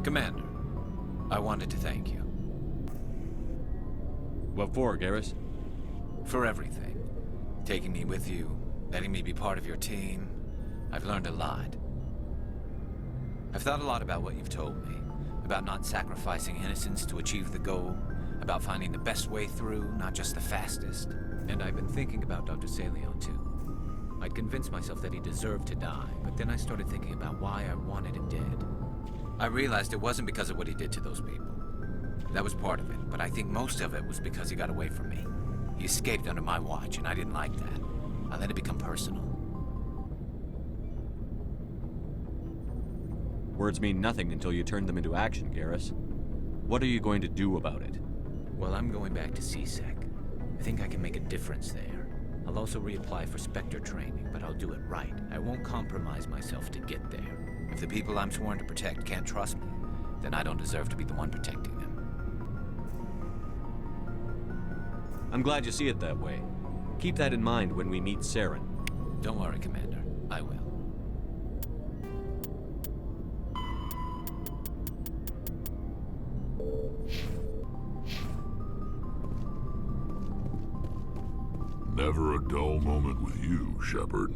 Commander, I wanted to thank you. What for, Garrus? For everything. Taking me with you, letting me be part of your team. I've learned a lot. I've thought a lot about what you've told me. About not sacrificing innocence to achieve the goal. About finding the best way through, not just the fastest. And I've been thinking about Dr. Saleon, too. I'd convinced myself that he deserved to die, but then I started thinking about why I wanted him dead. I realized it wasn't because of what he did to those people. That was part of it, but I think most of it was because he got away from me. He escaped under my watch, and I didn't like that. I let it become personal. Words mean nothing until you turn them into action, Garrus. What are you going to do about it? Well, I'm going back to CSEC. I think I can make a difference there. I'll also reapply for Spectre training, but I'll do it right. I won't compromise myself to get there. If the people I'm sworn to protect can't trust me, then I don't deserve to be the one protecting them. I'm glad you see it that way. Keep that in mind when we meet Saren. Don't worry, Commander. I will. Never a dull moment with you, Shepard.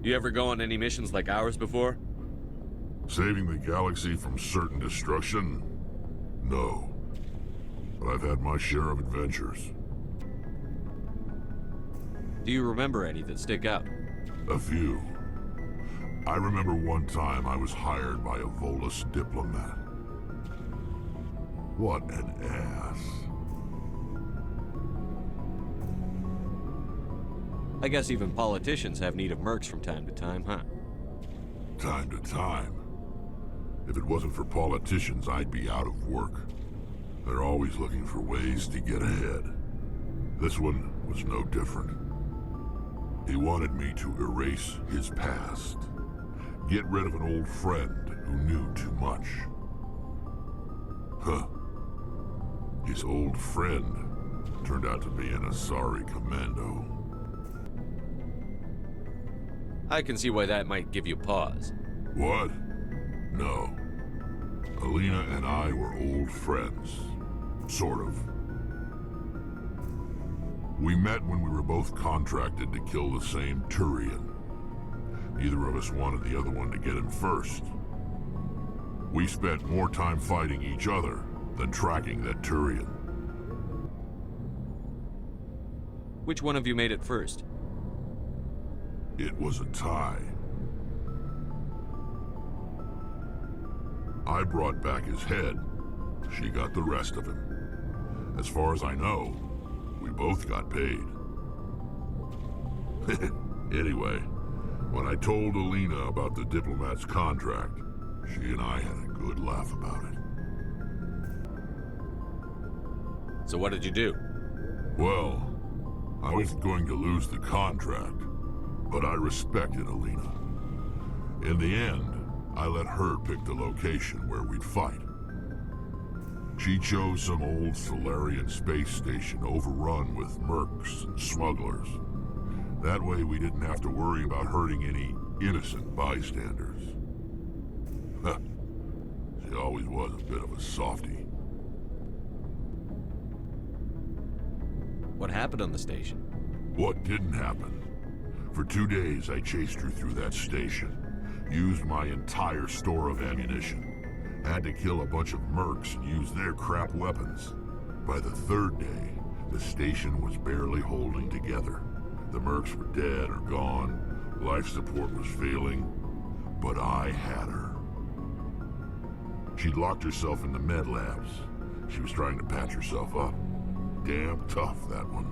You ever go on any missions like ours before? Saving the galaxy from certain destruction? No. But I've had my share of adventures. Do you remember any that stick out? A few. I remember one time I was hired by a Volus diplomat. What an ass. I guess even politicians have need of mercs from time to time, huh? Time to time. If it wasn't for politicians, I'd be out of work. They're always looking for ways to get ahead. This one was no different. He wanted me to erase his past. Get rid of an old friend who knew too much. Huh. His old friend turned out to be an Asari commando. I can see why that might give you pause. What? No. Alina and I were old friends. Sort of. We met when we were both contracted to kill the same Turian. Neither of us wanted the other one to get him first. We spent more time fighting each other than tracking that Turian. Which one of you made it first? It was a tie. I brought back his head. She got the rest of him. As far as I know, we both got paid. Anyway, when I told Alina about the diplomat's contract, she and I had a good laugh about it. So what did you do? Well, I wasn't going to lose the contract, but I respected Alina. In the end, I let her pick the location where we'd fight. She chose some old Solarian space station overrun with mercs and smugglers. That way we didn't have to worry about hurting any innocent bystanders. She always was a bit of a softie. What happened on the station? What didn't happen? For 2 days I chased her through that station. Used my entire store of ammunition. Had to kill a bunch of mercs and use their crap weapons. By the 3rd day, The station was barely holding together. The mercs were dead or gone. Life support was failing. But I had her. She'd locked herself in the med labs. She was trying to patch herself up. Damn tough, that one.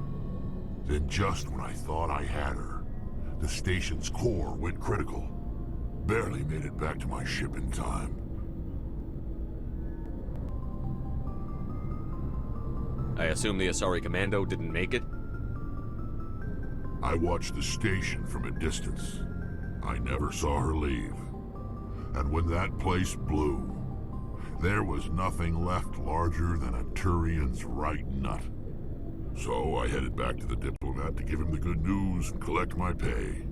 Then just when I thought I had her, the station's core went critical. Barely made it back to my ship in time. I assume the Asari Commando didn't make it? I watched the station from a distance. I never saw her leave. And when that place blew, there was nothing left larger than a Turian's right nut. So I headed back to the diplomat to give him the good news and collect my pay.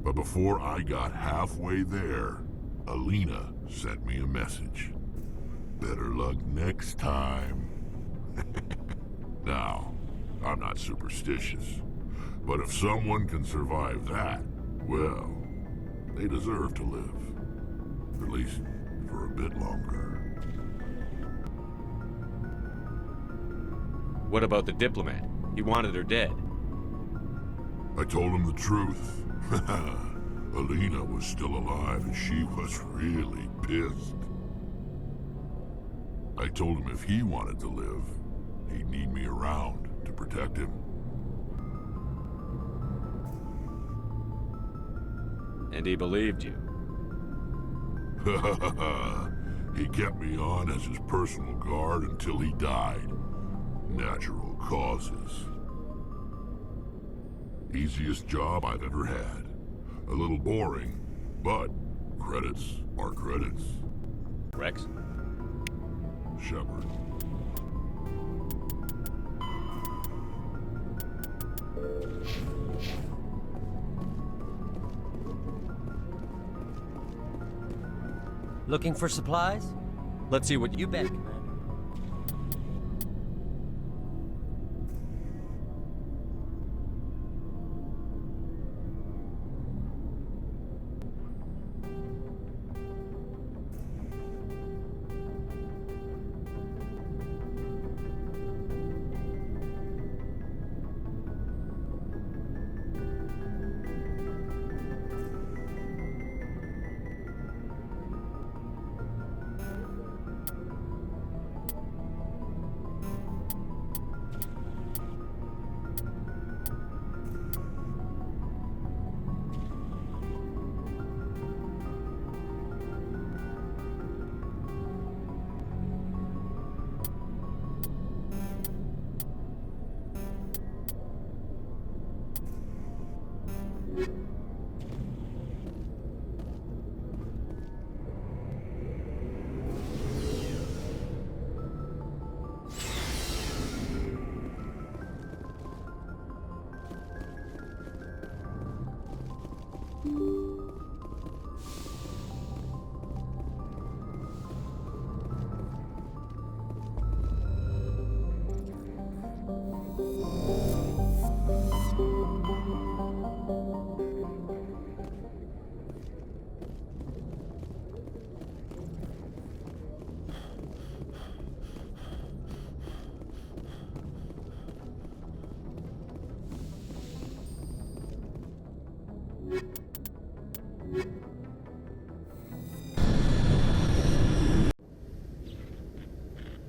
But before I got halfway there, Alina sent me a message. Better luck next time. Now, I'm not superstitious, but if someone can survive that, well, they deserve to live. At least for a bit longer. What about the diplomat? He wanted her dead. I told him the truth. Alina was still alive and she was really pissed. I told him if he wanted to live, he'd need me around to protect him. And he believed you. He kept me on as his personal guard until he died. Natural causes. Easiest job I've ever had. A little boring, but credits are credits. Rex? Shepard. Looking for supplies? Let's see what You bet, Commander.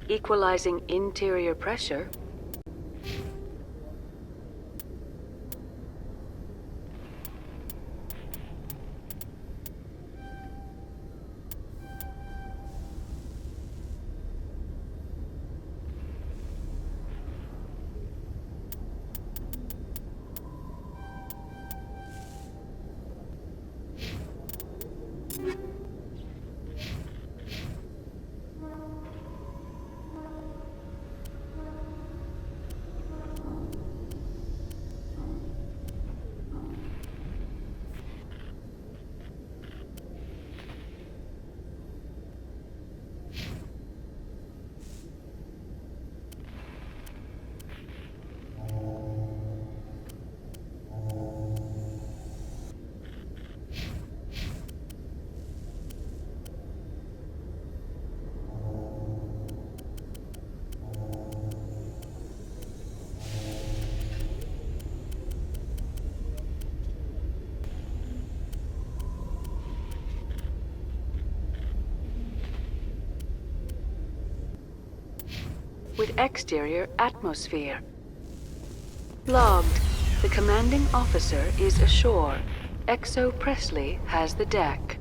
Equalizing interior pressure. exterior atmosphere. Logged. The commanding officer is ashore. XO Presley has the deck.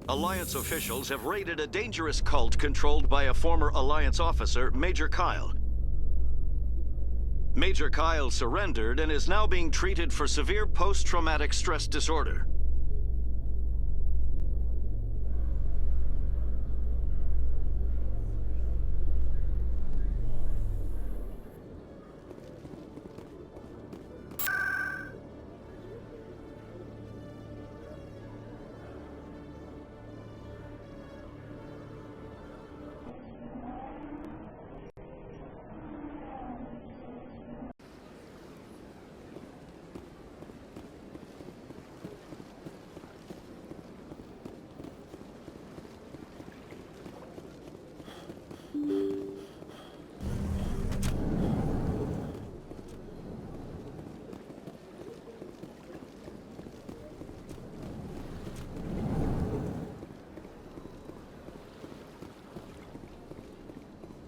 Alliance officials have raided a dangerous cult controlled by a former Alliance officer, Major Kyle. Major Kyle surrendered and is now being treated for severe post-traumatic stress disorder.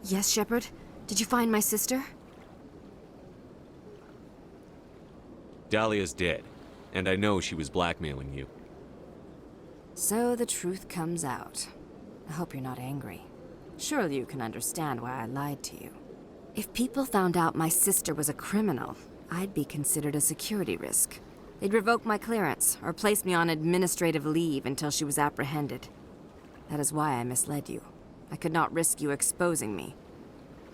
Yes, Shepard? Did you find my sister? Dahlia's dead, and I know she was blackmailing you. So the truth comes out. I hope you're not angry. Surely you can understand why I lied to you. If people found out my sister was a criminal, I'd be considered a security risk. They'd revoke my clearance, or place me on administrative leave until she was apprehended. That is why I misled you. I could not risk you exposing me.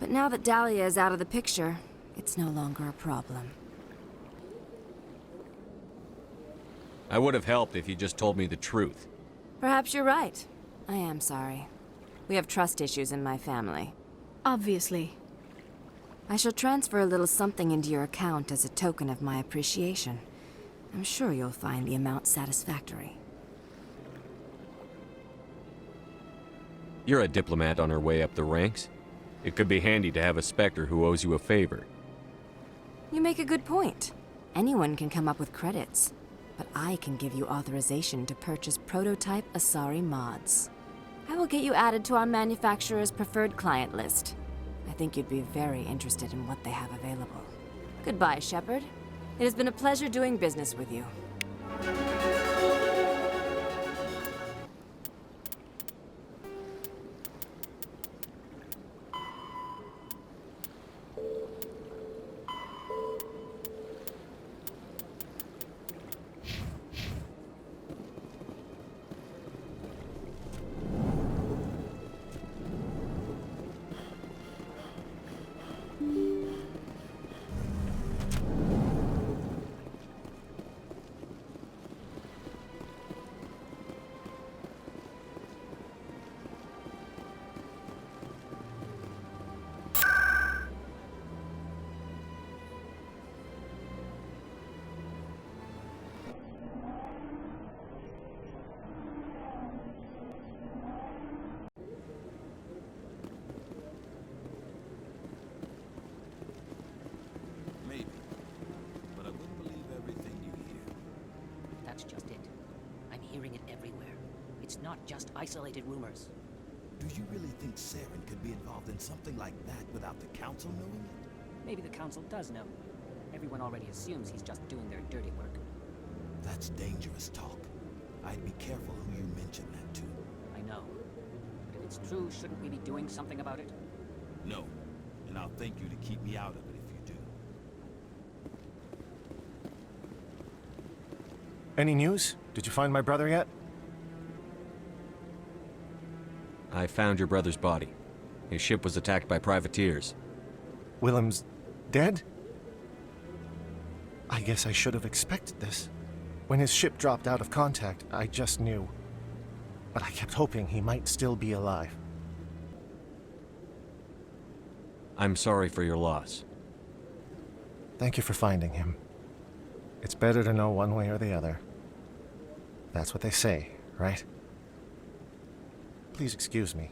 But now that Dahlia is out of the picture, it's no longer a problem. I would have helped if you just told me the truth. Perhaps you're right. I am sorry. We have trust issues in my family. Obviously. I shall transfer a little something into your account as a token of my appreciation. I'm sure you'll find the amount satisfactory. You're a diplomat on her way up the ranks. It could be handy to have a Spectre who owes you a favor. You make a good point. Anyone can come up with credits, but I can give you authorization to purchase prototype Asari mods. I will get you added to our manufacturer's preferred client list. I think you'd be very interested in what they have available. Goodbye, Shepard. It has been a pleasure doing business with you. That's just it. I'm hearing it everywhere. It's not just isolated rumors. Do you really think Saren could be involved in something like that without the Council knowing it? Maybe the Council does know. Everyone already assumes he's just doing their dirty work. That's dangerous talk. I'd be careful who you mention that to. I know. But if it's true, shouldn't we be doing something about it? No. And I'll thank you to keep me out of it if you do. Any news? Did you find my brother yet? I found your brother's body. His ship was attacked by privateers. Willem's dead? I guess I should have expected this. When his ship dropped out of contact, I just knew. But I kept hoping he might still be alive. I'm sorry for your loss. Thank you for finding him. It's better to know one way or the other. That's what they say, right? Please excuse me.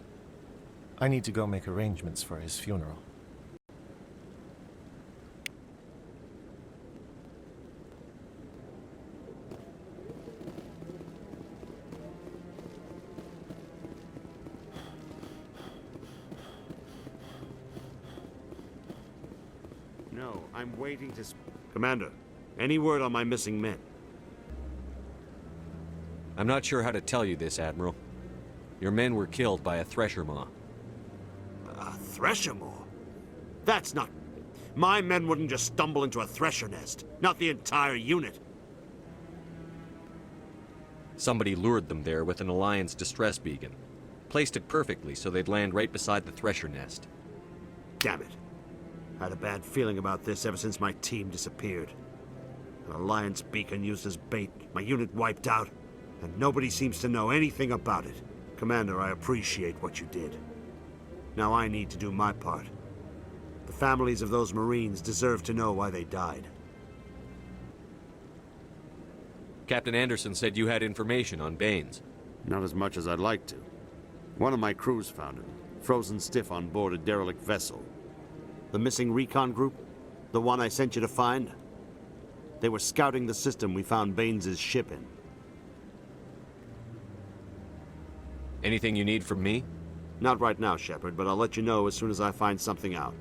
I need to go make arrangements for his funeral. No, I'm waiting to... Commander, any word on my missing men? I'm not sure how to tell you this, Admiral. Your men were killed by a thresher maw. A thresher maw? That's not... My men wouldn't just stumble into a thresher nest. Not the entire unit. Somebody lured them there with an Alliance distress beacon. Placed it perfectly so they'd land right beside the thresher nest. Damn it. I had a bad feeling about this ever since my team disappeared. An Alliance beacon used as bait, my unit wiped out, and nobody seems to know anything about it. Commander, I appreciate what you did. Now I need to do my part. The families of those Marines deserve to know why they died. Captain Anderson said you had information on Baines. Not as much as I'd like to. One of my crews found him, frozen stiff on board a derelict vessel. The missing recon group? The one I sent you to find? They were scouting the system we found Baines' ship in. Anything you need from me? Not right now, Shepard, but I'll let you know as soon as I find something out.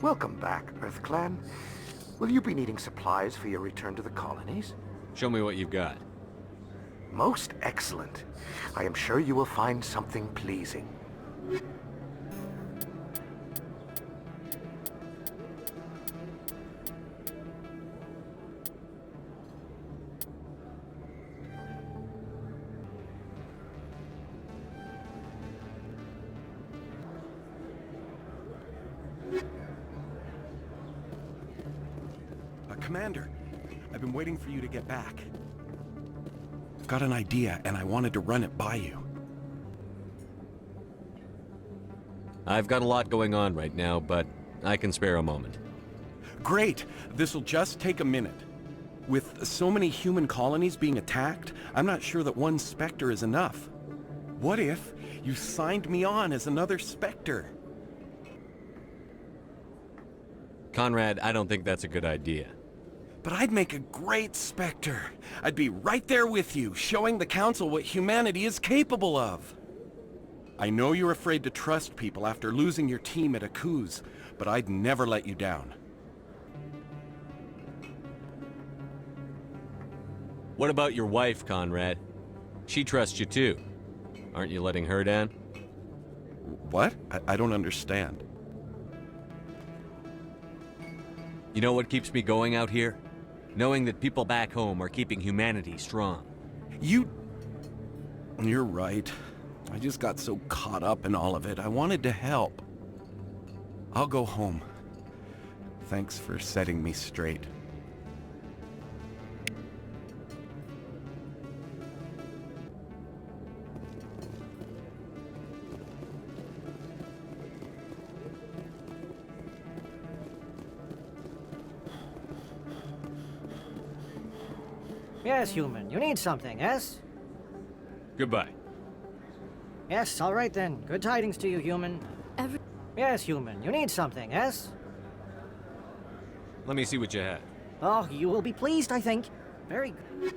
Welcome back, EarthClan. Will you be needing supplies for your return to the colonies? Show me what you've got. Most excellent. I am sure you will find something pleasing. Commander, I've been waiting for you to get back. I've got an idea, and I wanted to run it by you. I've got a lot going on right now, but I can spare a moment. Great! This'll just take a minute. With so many human colonies being attacked, I'm not sure that one Spectre is enough. What if you signed me on as another Spectre? Conrad, I don't think that's a good idea. But I'd make a great Spectre. I'd be right there with you, showing the Council what humanity is capable of. I know you're afraid to trust people after losing your team at Akuz, but I'd never let you down. What about your wife, Conrad? She trusts you too. Aren't you letting her down? What? I don't understand. You know what keeps me going out here? Knowing that people back home are keeping humanity strong. You're right. I just got so caught up in all of it. I wanted to help. I'll go home. Thanks for setting me straight. Yes, human. You need something, yes? Goodbye. Yes, all right then. Good tidings to you, human. Yes, human. You need something, yes? Let me see what you have. Oh, you will be pleased, I think. Very good.